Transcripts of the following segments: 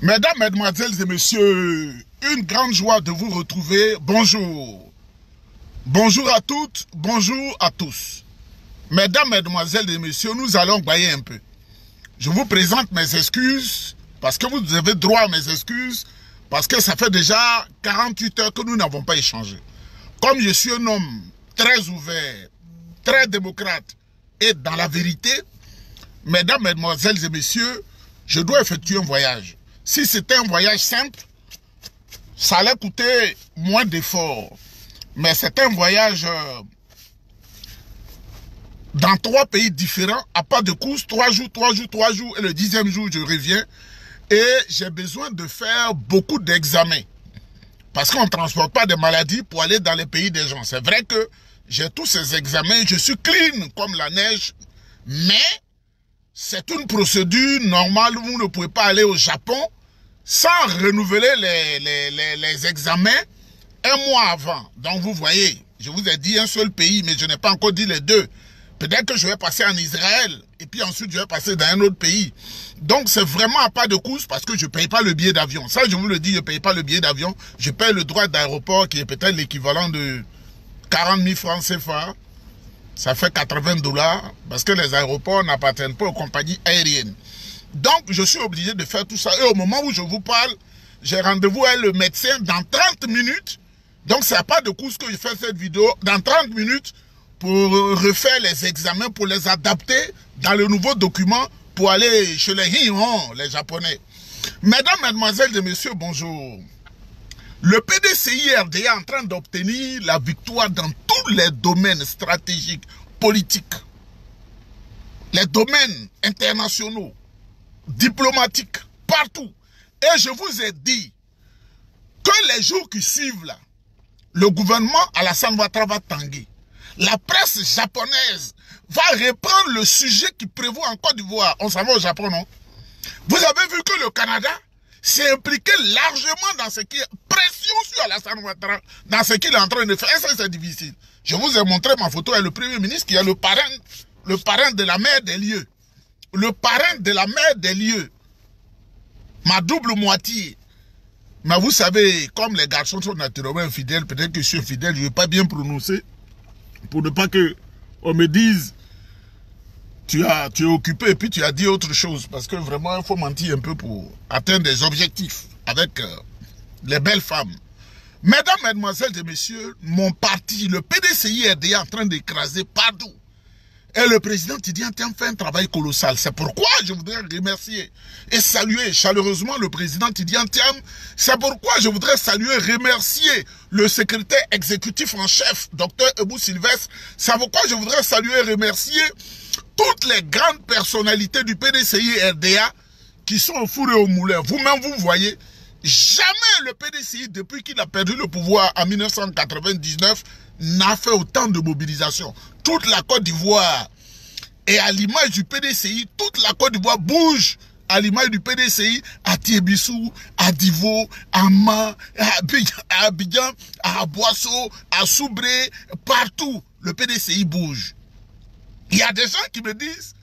Mesdames, Mesdemoiselles et Messieurs, une grande joie de vous retrouver. Bonjour. Bonjour à toutes, bonjour à tous. Mesdames, Mesdemoiselles et Messieurs, nous allons bailler un peu. Je vous présente mes excuses, parce que vous avez droit à mes excuses, parce que ça fait déjà 48 heures que nous n'avons pas échangé. Comme je suis un homme très ouvert, très démocrate et dans la vérité, mesdames, mesdemoiselles et messieurs, je dois effectuer un voyage. Si c'était un voyage simple, ça allait coûter moins d'efforts. Mais c'est un voyage dans 3 pays différents, à pas de course, 3 jours, et le 10e jour, je reviens. Et j'ai besoin de faire beaucoup d'examens. Parce qu'on ne transporte pas de maladies pour aller dans les pays des gens. C'est vrai que j'ai tous ces examens, je suis clean comme la neige, mais c'est une procédure normale où vous ne pouvez pas aller au Japon sans renouveler les examens un mois avant. Donc vous voyez, je vous ai dit un seul pays, mais je n'ai pas encore dit les deux. Peut-être que je vais passer en Israël et puis ensuite je vais passer dans un autre pays. Donc c'est vraiment à pas de course parce que je ne paye pas le billet d'avion. Ça je vous le dis, je ne paye pas le billet d'avion. Je paye le droit d'aéroport qui est peut-être l'équivalent de 40 000 francs CFA. Ça fait 80 $ parce que les aéroports n'appartiennent pas aux compagnies aériennes. Donc, je suis obligé de faire tout ça. Et au moment où je vous parle, j'ai rendez-vous avec le médecin dans 30 minutes. Donc, c'est à pas de course que je fais cette vidéo. Dans 30 minutes, pour refaire les examens, pour les adapter dans le nouveau document, pour aller chez les Hihon, les Japonais. Mesdames, Mesdemoiselles et Messieurs, bonjour. Le PDCI-RDA est en train d'obtenir la victoire dans tous les domaines stratégiques, politiques, les domaines internationaux, diplomatiques, partout. Et je vous ai dit que les jours qui suivent là, le gouvernement Alassane Ouattara va tanguer. La presse japonaise va reprendre le sujet qui prévaut en Côte d'Ivoire. On s'en va au Japon, non? Vous avez vu que le Canada s'est impliqué largement dans ce qui est pression sur Alassane Ouattara, dans ce qu'il est en train de faire. Et ça, c'est difficile. Je vous ai montré ma photo avec le Premier ministre qui est le parrain de la mère des lieux. Le parrain de la mère des lieux. Ma double moitié. Mais vous savez, comme les garçons sont naturellement infidèles, peut-être que je suis infidèle, je ne vais pas bien prononcer, pour ne pas que on me dise tu es occupé et puis tu as dit autre chose. Parce que vraiment, il faut mentir un peu pour atteindre des objectifs avec les belles femmes. Mesdames, Mesdemoiselles et Messieurs, mon parti, le PDCI-RDA est en train d'écraser partout. Et le président Tidiane Thiam fait un travail colossal. C'est pourquoi je voudrais remercier et saluer chaleureusement le président Tidiane Thiam. C'est pourquoi je voudrais saluer et remercier le secrétaire exécutif en chef, Dr Ebou Sylvestre. C'est pourquoi je voudrais saluer et remercier toutes les grandes personnalités du PDCI-RDA qui sont au four et au moulin. Vous-même, vous voyez, jamais le PDCI, depuis qu'il a perdu le pouvoir en 1999, n'a fait autant de mobilisation. Toute la Côte d'Ivoire et à l'image du PDCI, toute la Côte d'Ivoire bouge à l'image du PDCI à Thiébissou, à Divo, à Man, à Abidjan, à Boisseau, à Soubré, partout, le PDCI bouge. Il y a des gens qui me disent,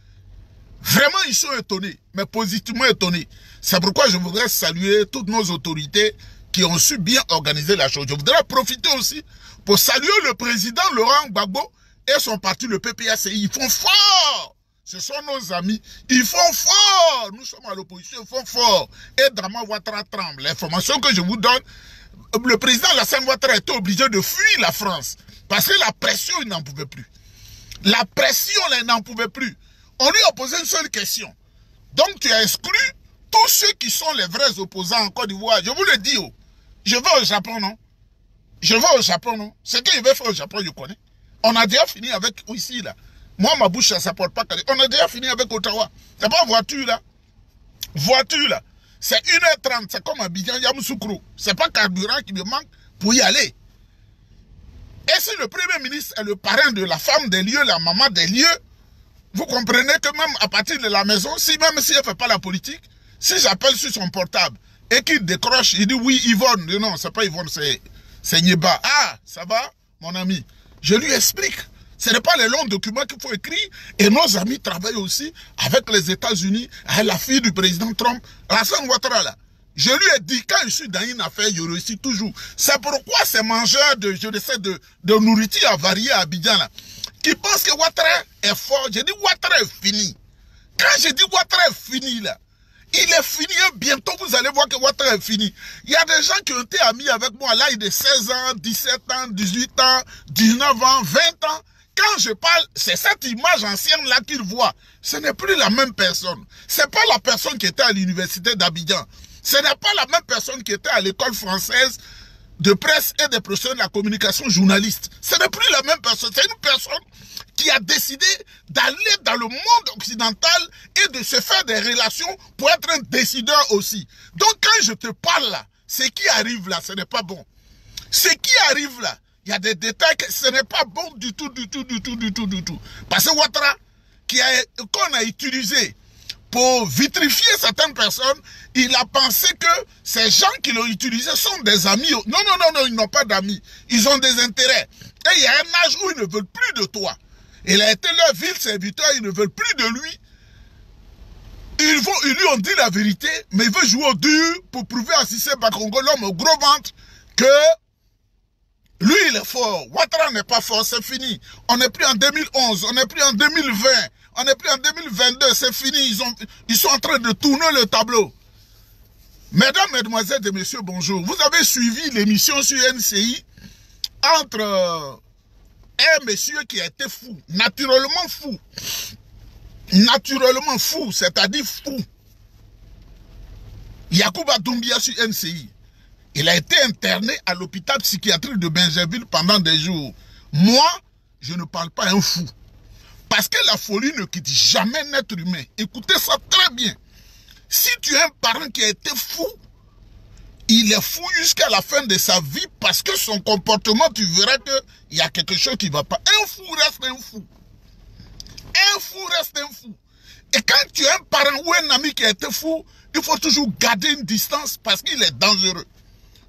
vraiment ils sont étonnés, mais positivement étonnés. C'est pourquoi je voudrais saluer toutes nos autorités qui ont su bien organiser la chose. Je voudrais profiter aussi pour saluer le président Laurent Gbagbo et son parti, le PPACI. Ils font fort. Ce sont nos amis. Ils font fort. Nous sommes à l'opposition, ils font fort. Et Drama Ouattara tremble. L'information que je vous donne, le président Alassane Ouattara était obligé de fuir la France. Parce que la pression, il n'en pouvait plus. La pression, il n'en pouvait plus. On lui a posé une seule question. Donc tu as exclu tous ceux qui sont les vrais opposants en Côte d'Ivoire. Je vous le dis, oh. Je vais au Japon, non? Je vais au Japon, non? Ce que je vais faire au Japon, je connais. On a déjà fini avec ici, là. Moi, ma bouche, ça ne porte pas. On a déjà fini avec Ottawa. C'est pas voiture, là. Voiture, là. C'est 1h30. C'est comme Abidjan, Yamoussoukro. C'est pas carburant qui me manque pour y aller. Et si le Premier ministre est le parrain de la femme des lieux, la maman des lieux, vous comprenez que même à partir de la maison, même si elle ne fait pas la politique, si j'appelle sur son portable et qu'il décroche, il dit oui, Yvonne. Non, c'est pas Yvonne, c'est Nieba. Ah, ça va, mon ami? Je lui explique. Ce n'est pas les longs documents qu'il faut écrire. Et nos amis travaillent aussi avec les États-Unis, avec la fille du président Trump, Alassane Ouattara là. Je lui ai dit, quand je suis dans une affaire, je réussis toujours. C'est pourquoi ces mangeurs de, je sais, de nourriture avariée à Abidjan, là, qui pensent que Ouattara est fort. J'ai dit, Ouattara est fini. Quand j'ai dit Ouattara est fini, là, il est fini et bientôt vous allez voir que Ouattara est fini. Il y a des gens qui ont été amis avec moi à l'âge de 16 ans, 17 ans, 18 ans, 19 ans, 20 ans. Quand je parle, c'est cette image ancienne là qu'ils voient. Ce n'est plus la même personne. C'est pas la personne qui était à l'université d'Abidjan. Ce n'est pas la même personne qui était à l'école française de presse et des professionnels de la communication journaliste. Ce n'est plus la même personne. C'est une personne qui a décidé d'aller dans le monde occidental et de se faire des relations pour être un décideur aussi. Donc quand je te parle là, ce qui arrive là, ce n'est pas bon. Ce qui arrive là, il y a des détails que ce n'est pas bon du tout. Parce que Ouattara, qu'on a utilisé pour vitrifier certaines personnes, il a pensé que ces gens qui l'ont utilisé sont des amis. Non, ils n'ont pas d'amis. Ils ont des intérêts. Et il y a un âge où ils ne veulent plus de toi. Il a été leur vil serviteur, ils ne veulent plus de lui. Ils lui ont dit la vérité, mais il veut jouer au dur pour prouver à Cissé Bakongo, l'homme au gros ventre, que lui, il est fort. Ouattara n'est pas fort, c'est fini. On n'est plus en 2011, on n'est plus en 2020, on n'est plus en 2022, c'est fini. Ils sont en train de tourner le tableau. Mesdames, mesdemoiselles et messieurs, bonjour. Vous avez suivi l'émission sur NCI entre un monsieur qui a été fou, naturellement fou, c'est-à-dire fou. Yacouba Doumbia sur NCI. Il a été interné à l'hôpital psychiatrique de Benjerville pendant des jours. Moi, je ne parle pas un fou. Parce que la folie ne quitte jamais un être humain. Écoutez ça très bien. Si tu as un parent qui a été fou, il est fou jusqu'à la fin de sa vie parce que son comportement, tu verras qu'il y a quelque chose qui ne va pas. Un fou reste un fou. Un fou reste un fou. Et quand tu as un parent ou un ami qui a été fou, il faut toujours garder une distance parce qu'il est dangereux.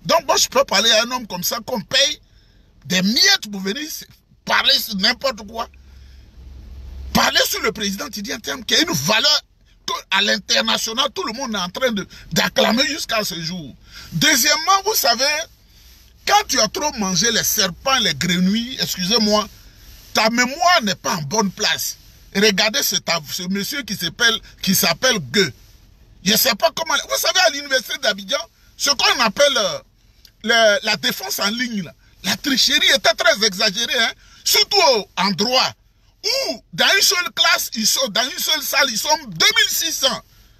Donc moi, je peux parler à un homme comme ça qu'on paye des miettes pour venir parler sur n'importe quoi. Parler sur le président Tidjane Thiam qui a une valeur à l'international, tout le monde est en train d'acclamer jusqu'à ce jour. Deuxièmement, vous savez, quand tu as trop mangé les serpents, les grenouilles, excusez-moi, ta mémoire n'est pas en bonne place. Regardez ce monsieur qui s'appelle Gueux. Je ne sais pas comment... Vous savez, à l'université d'Abidjan, ce qu'on appelle la défense en ligne, là, la tricherie était très exagérée, hein, surtout en droit, où dans une seule classe, dans une seule salle, ils sont 2600.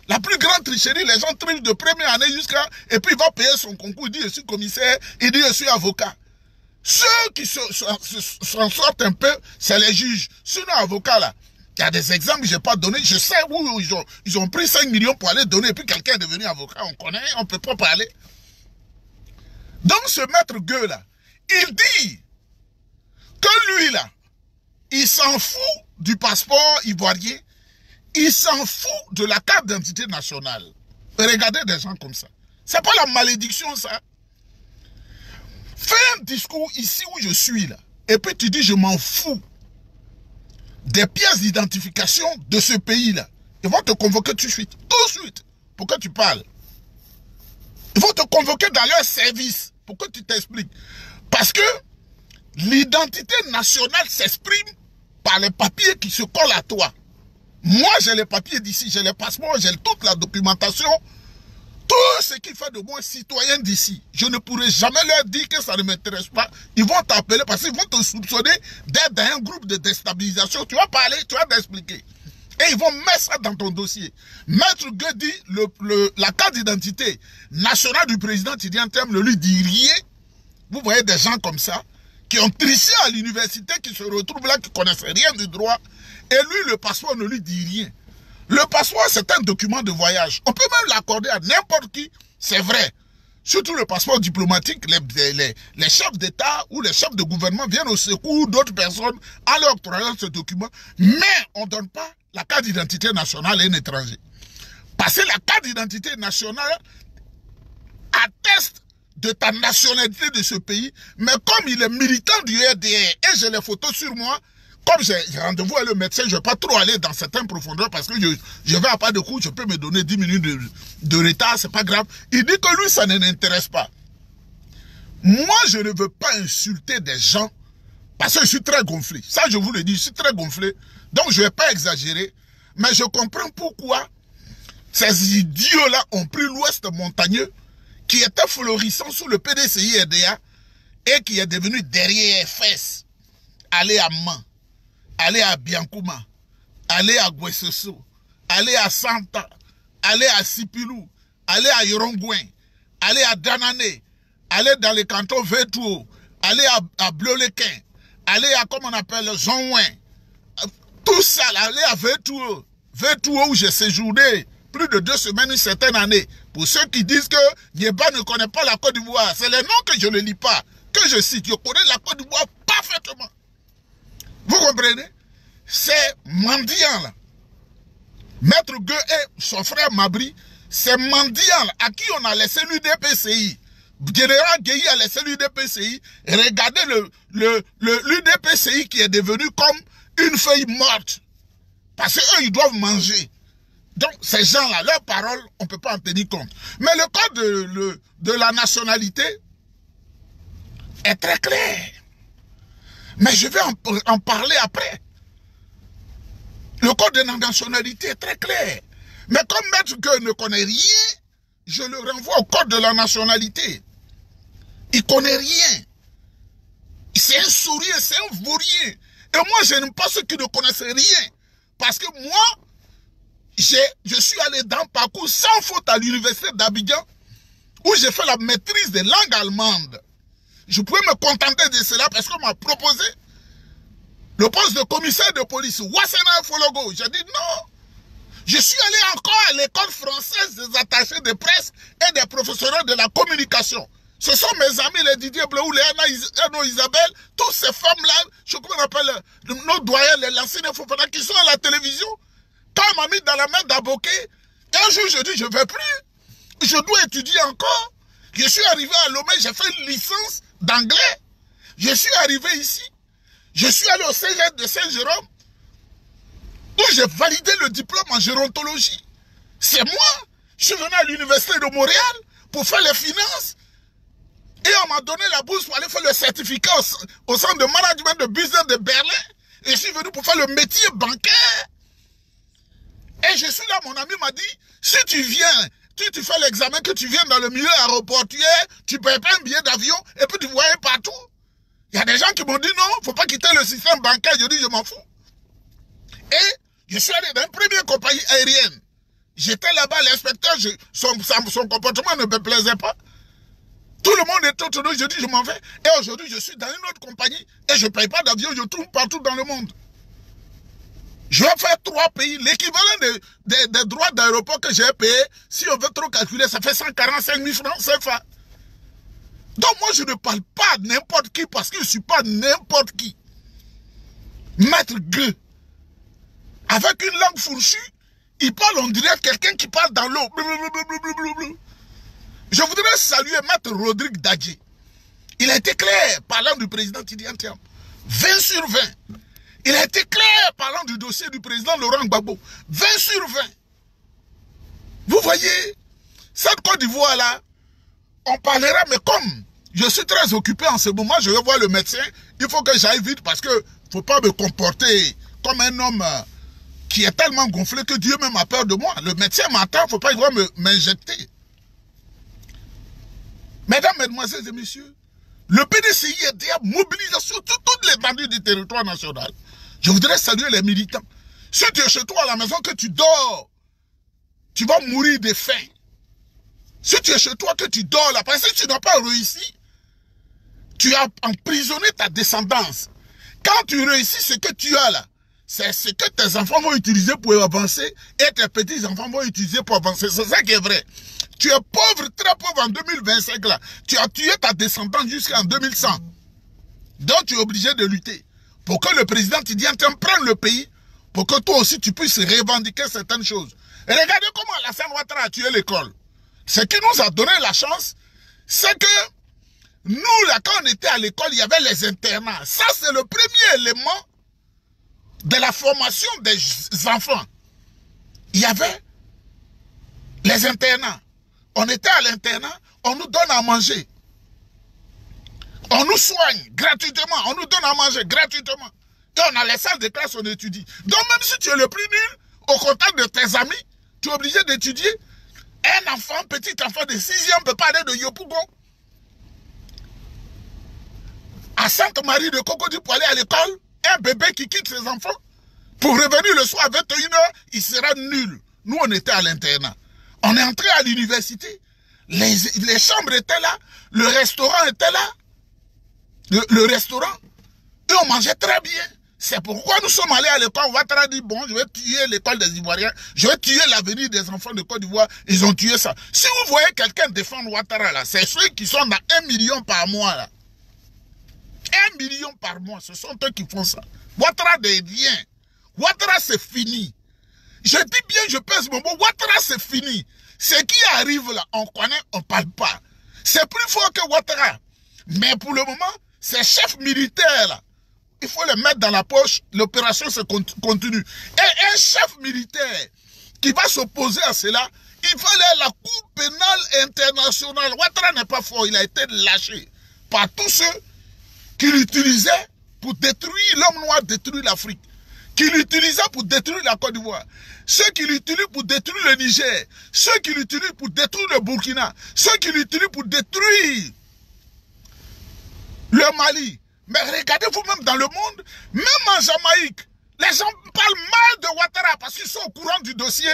La plus grande tricherie, les gens trichent de première année jusqu'à... Et puis il va payer son concours, il dit je suis commissaire, il dit je suis avocat. Ceux qui s'en sortent un peu, c'est les juges. Sinon, avocats là, il y a des exemples que je n'ai pas donnés. Je sais où ils ont pris 5 millions pour aller donner, et puis quelqu'un est devenu avocat. On connaît, on ne peut pas parler. Donc ce maître Gueux là, il dit que lui là, il s'en fout du passeport ivoirien, il s'en fout de la carte d'identité nationale. Regardez des gens comme ça. C'est pas la malédiction ça. Fais un discours ici où je suis là, et puis tu dis je m'en fous des pièces d'identification de ce pays là. Ils vont te convoquer tout de suite, pour que tu parles. Ils vont te convoquer dans leur service pour que tu t'expliques. Parce que l'identité nationale s'exprime par les papiers qui se collent à toi. Moi, j'ai les papiers d'ici, j'ai les passeports, j'ai toute la documentation. Tout ce qui fait de moi citoyen d'ici. Je ne pourrai jamais leur dire que ça ne m'intéresse pas. Ils vont t'appeler parce qu'ils vont te soupçonner d'être dans un groupe de déstabilisation. Tu vas parler, tu vas t'expliquer. Et ils vont mettre ça dans ton dossier. Maître Gueux dit, la carte d'identité nationale du président Tidjane Thiam ne lui dit rien. Vous voyez des gens comme ça, qui ont triché à l'université, qui se retrouvent là, qui ne connaissent rien du droit. Et lui, le passeport ne lui dit rien. Le passeport, c'est un document de voyage. On peut même l'accorder à n'importe qui, c'est vrai. Surtout le passeport diplomatique, les chefs d'État ou les chefs de gouvernement viennent au secours d'autres personnes en leur octroyant ce document. Mais on ne donne pas la carte d'identité nationale à un étranger. Parce que la carte d'identité nationale atteste de ta nationalité de ce pays. Mais comme il est militant du RDR et j'ai les photos sur moi, Comme j'ai rendez-vous avec le médecin, je ne vais pas trop aller dans certaines profondeurs parce que je vais à pas de coup, je peux me donner 10 minutes de retard, c'est pas grave. Il dit que lui, ça ne l'intéresse pas. Moi, je ne veux pas insulter des gens parce que je suis très gonflé. Ça, je vous le dis, je suis très gonflé. Donc, je ne vais pas exagérer. Mais je comprends pourquoi ces idiots-là ont pris l'Ouest montagneux qui était florissant sous le PDCI-RDA et qui est devenu derrière FS. Aller à Man, aller à Biancouma, aller à Gwesoso, aller à Santa, aller à Sipilou, aller à Yorongouin, aller à Danane, aller dans les cantons Vétouo, aller à Bleu-les-Quin, aller à, comment on appelle, Zonouin, tout ça, aller à Vétouo, Vétouo où j'ai séjourné plus de 2 semaines, une certaine année. Pour ceux qui disent que Niéba ne connaît pas la Côte d'Ivoire, c'est les noms que je ne lis pas, que je cite. Je connais la Côte d'Ivoire parfaitement. Vous comprenez? Ces mendiants-là, Maître Gueux et son frère Mabri, ces mendiants à qui on a laissé l'UDPCI, Général Gueye a laissé l'UDPCI, regardez l'UDPCI qui est devenu comme une feuille morte. Parce qu'eux, ils doivent manger. Donc, ces gens-là, leurs paroles, on ne peut pas en tenir compte. Mais le code de la nationalité est très clair. Mais je vais en parler après. Le code de la nationalité est très clair. Mais comme Maître Gueux ne connaît rien, je le renvoie au code de la nationalité. Il ne connaît rien. C'est un sourire, c'est un vaurien. Et moi, je n'aime pas ceux qui ne connaissent rien. Parce que moi, je suis allé dans le parcours sans faute à l'université d'Abidjan, où j'ai fait la maîtrise des langues allemandes. Je pouvais me contenter de cela parce qu'on m'a proposé le poste de commissaire de police. Wassena Fologo. J'ai dit non. Je suis allé encore à l'école française des attachés de presse et des professionnels de la communication. Ce sont mes amis, les Didier Bleu, les Anna Isabelle, toutes ces femmes-là, je crois qu'on appelle nos doyens, les Lancine Fofana, qui sont à la télévision. Quand on m'a mis dans la main d'Aboké, un jour je dis je ne vais plus. Je dois étudier encore. Je suis arrivé à Lomé, j'ai fait une licence d'anglais. Je suis arrivé ici. Je suis allé au Cégep de Saint-Jérôme, où j'ai validé le diplôme en gérontologie. C'est moi. Je suis venu à l'université de Montréal pour faire les finances. Et on m'a donné la bourse pour aller faire le certificat au centre de management de business de Berlin. Et je suis venu pour faire le métier bancaire. Et je suis là, mon ami m'a dit, si tu viens, tu fais l'examen, que tu viens dans le milieu aéroportuaire, tu ne payes pas un billet d'avion, et puis tu voyais partout. Il y a des gens qui m'ont dit non, il ne faut pas quitter le système bancaire. Je dis, je m'en fous. Et je suis allé dans une première compagnie aérienne. J'étais là-bas, l'inspecteur, son comportement ne me plaisait pas. Tout le monde est autour de nous, je dis, je m'en vais. Et aujourd'hui, je suis dans une autre compagnie et je ne paye pas d'avion, je tourne partout dans le monde. Je vais faire 3 pays. L'équivalent des droits d'aéroport que j'ai payé, si on veut trop calculer, ça fait 145 000 francs CFA. Donc moi, je ne parle pas de n'importe qui parce que je ne suis pas n'importe qui. Maître Gueux, avec une langue fourchue, il parle, on dirait quelqu'un qui parle dans l'eau. Je voudrais saluer Maître Rodrigue Dadje. Il a été clair parlant du président Tidjane Thiam. 20 sur 20. Il a été clair parlant du dossier du président Laurent Gbagbo. 20 sur 20. Vous voyez, cette Côte d'Ivoire-là, on parlera, mais comme je suis très occupé en ce moment, je vais voir le médecin, il faut que j'aille vite parce que ne faut pas me comporter comme un homme qui est tellement gonflé que Dieu même a peur de moi. Le médecin m'attend, il ne faut pas m'injecter. Mesdames, mesdemoiselles et messieurs, le PDCI est déjà mobilisé sur toute l'étendue du territoire national. Je voudrais saluer les militants. Si tu es chez toi à la maison que tu dors, tu vas mourir de faim. Si tu es chez toi que tu dors là, parce que tu n'as pas réussi, tu as emprisonné ta descendance. Quand tu réussis ce que tu as là, c'est ce que tes enfants vont utiliser pour avancer et tes petits-enfants vont utiliser pour avancer. C'est ça qui est vrai. Tu es pauvre, très pauvre en 2025 là. Tu as tué ta descendance jusqu'en 2100. Donc tu es obligé de lutter pour que le président Tidjane Thiam prenne le pays, pour que toi aussi tu puisses revendiquer certaines choses. Et regardez comment Alassane Ouattara a tué l'école. Ce qui nous a donné la chance, c'est que nous là, quand on était à l'école, il y avait les internats. Ça c'est le premier élément de la formation des enfants. Il y avait les internats. On était à l'internat, on nous donne à manger. On nous soigne gratuitement, on nous donne à manger gratuitement. Et on a les salles de classe, on étudie. Donc même si tu es le plus nul, au contact de tes amis, tu es obligé d'étudier. Un enfant, petit enfant de 6e peut pas aller de Yopougon à Sainte-Marie de Cocody pour aller à l'école. Un bébé qui quitte ses enfants pour revenir le soir à 21 h, il sera nul. Nous, on était à l'internat. On est entré à l'université. Les chambres étaient là. Le restaurant était là. Le restaurant. Et on mangeait très bien. C'est pourquoi nous sommes allés à l'école. Ouattara dit, bon, je vais tuer l'école des Ivoiriens. Je vais tuer l'avenir des enfants de Côte d'Ivoire. Ils ont tué ça. Si vous voyez quelqu'un défendre Ouattara, là, c'est ceux qui sont dans 1 million par mois, là. 1 million par mois, ce sont eux qui font ça. Ouattara devient. Ouattara, c'est fini. Je dis bien, je pèse mon mot. Ouattara, c'est fini. Ce qui arrive là, on connaît, on ne parle pas. C'est plus fort que Ouattara. Mais pour le moment, ces chefs militaires là, il faut les mettre dans la poche, l'opération se continue. Et un chef militaire qui va s'opposer à cela, il fallait la Cour pénale internationale. Ouattara n'est pas fort, il a été lâché par tous ceux qui l'utilisaient pour détruire l'homme noir, détruire l'Afrique. Qui l'utilisaient pour détruire la Côte d'Ivoire. Ceux qui l'utilisent pour détruire le Niger. Ceux qui l'utilisent pour détruire le Burkina. Ceux qui l'utilisent pour détruire le Mali. Mais regardez vous-même dans le monde, même en Jamaïque, les gens parlent mal de Ouattara parce qu'ils sont au courant du dossier,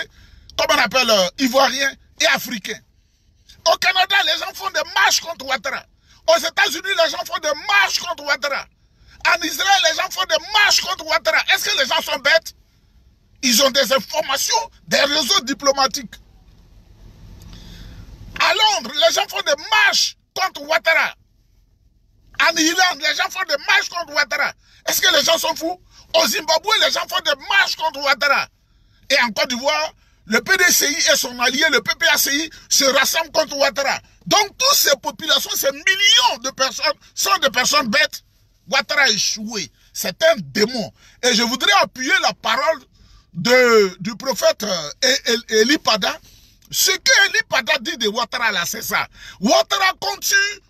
comme on appelle ivoirien et africain. Au Canada, les gens font des marches contre Ouattara. Aux États-Unis, les gens font des marches contre Ouattara. En Israël, les gens font des marches contre Ouattara. Est-ce que les gens sont bêtes? Ils ont des informations, des réseaux diplomatiques. À Londres, les gens font des marches contre Ouattara. En Irlande, les gens font des marches contre Ouattara. Est-ce que les gens sont fous? Au Zimbabwe, les gens font des marches contre Ouattara. Et en Côte d'Ivoire, le PDCI et son allié, le PPACI, se rassemblent contre Ouattara. Donc, toutes ces populations, ces millions de personnes, sont des personnes bêtes. Ouattara a échoué. C'est un démon. Et je voudrais appuyer la parole du prophète Eli Pada. Ce que Eli Pada dit de Ouattara, là, c'est ça. Ouattara continue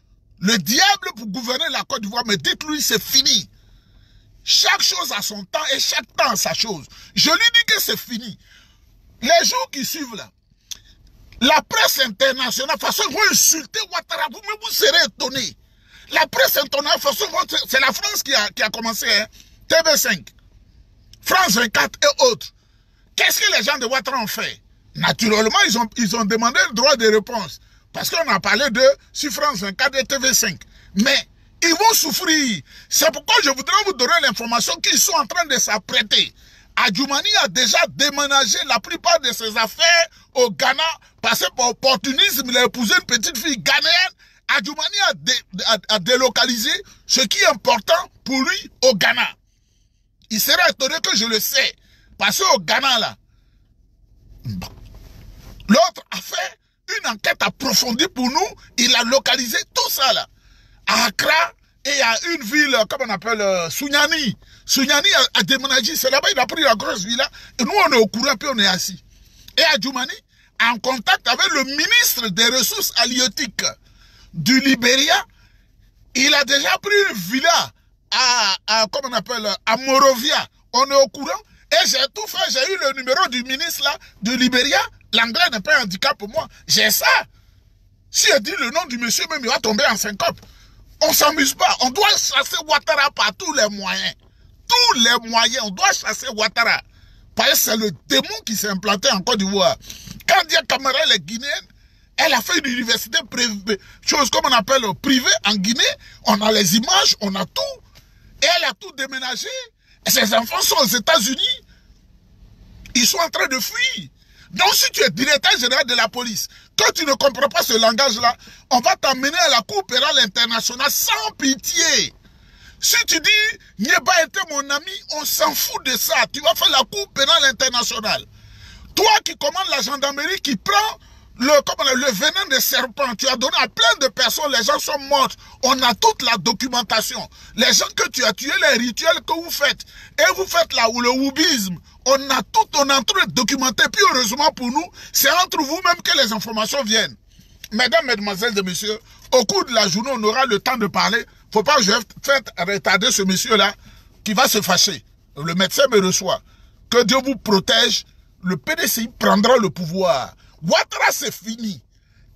le diable pour gouverner la Côte d'Ivoire, mais dites-lui, c'est fini. Chaque chose a son temps et chaque temps a sa chose. Je lui dis que c'est fini. Les jours qui suivent là, la presse internationale, de toute façon, vont insulter Ouattara. Vous-même, vous serez étonnés. La presse internationale, de toute façon, c'est la France qui a commencé, hein? TV5, France 24 et autres. Qu'est-ce que les gens de Ouattara ont fait? Naturellement, ils ont demandé le droit de réponse. Parce qu'on a parlé de sur France 24 et TV5. Mais ils vont souffrir. C'est pourquoi je voudrais vous donner l'information qu'ils sont en train de s'apprêter. Adjoumani a déjà déménagé la plupart de ses affaires au Ghana parce que par opportunisme, il a épousé une petite fille ghanéenne. Adjoumani a délocalisé ce qui est important pour lui au Ghana. Il sera étonné que je le sais. Parce qu'au Ghana, là, l'autre a fait une enquête approfondie pour nous. Il a localisé tout ça, là. À Accra, et il y a une ville, comme on appelle, Sunyani. Sunyani a déménagé. C'est là-bas, il a pris la grosse villa. Et nous, on est au courant, puis on est assis. Et Adjoumani, en contact avec le ministre des Ressources halieutiques du Libéria, il a déjà pris une villa comment on appelle, à Morovia. On est au courant. Et j'ai tout fait. J'ai eu le numéro du ministre là, du Libéria. L'anglais n'est pas un handicap pour moi. J'ai ça. Si je dis le nom du monsieur, même il va tomber en syncope. On ne s'amuse pas. On doit chasser Ouattara par tous les moyens. Tous les moyens. On doit chasser Ouattara. Parce que c'est le démon qui s'est implanté en Côte d'Ivoire. Quand Dia Camara, elle est guinéenne, elle a fait une université privée, chose comme on appelle privée en Guinée. On a les images, on a tout. Et elle a tout déménagé. Et ses enfants sont aux États-Unis. Ils sont en train de fuir. Donc si tu es directeur général de la police, quand tu ne comprends pas ce langage-là, on va t'amener à la Cour pénale internationale sans pitié. Si tu dis, Nieba était mon ami, on s'en fout de ça. Tu vas faire la Cour pénale internationale. Toi qui commandes la gendarmerie, qui prend le venin des serpents, tu as donné à plein de personnes, les gens sont morts. On a toute la documentation. Les gens que tu as tués, les rituels que vous faites, et vous faites là, ou le woubisme, on a tout, on est en train de documenter. Puis heureusement pour nous, c'est entre vous-même que les informations viennent. Mesdames, mesdemoiselles et messieurs, au cours de la journée, on aura le temps de parler. Faut pas que je fasse retarder ce monsieur-là qui va se fâcher. Le médecin me reçoit. Que Dieu vous protège. Le PDCI prendra le pouvoir. Ouattara, c'est fini.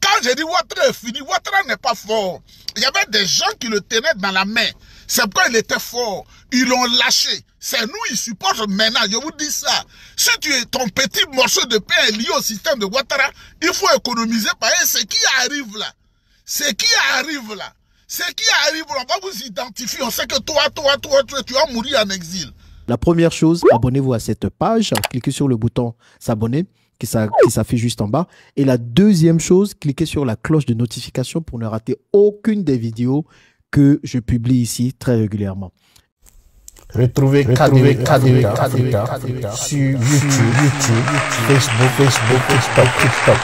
Quand j'ai dit Ouattara est fini, Ouattara n'est pas fort. Il y avait des gens qui le tenaient dans la main. C'est pourquoi il était fort. Ils l'ont lâché. C'est nous, ils supportent maintenant. Je vous dis ça. Si ton petit morceau de pain est lié au système de Ouattara, il faut économiser par ce qui arrive là. Ce qui arrive là. Ce qui arrive, on va vous identifier. On sait que toi, tu vas mourir en exil. La première chose, abonnez-vous à cette page. Cliquez sur le bouton s'abonner qui s'affiche juste en bas. Et la deuxième chose, cliquez sur la cloche de notification pour ne rater aucune des vidéos que je publie ici très régulièrement. Retrouvez KDV Africa sur YouTube, Facebook, TikTok.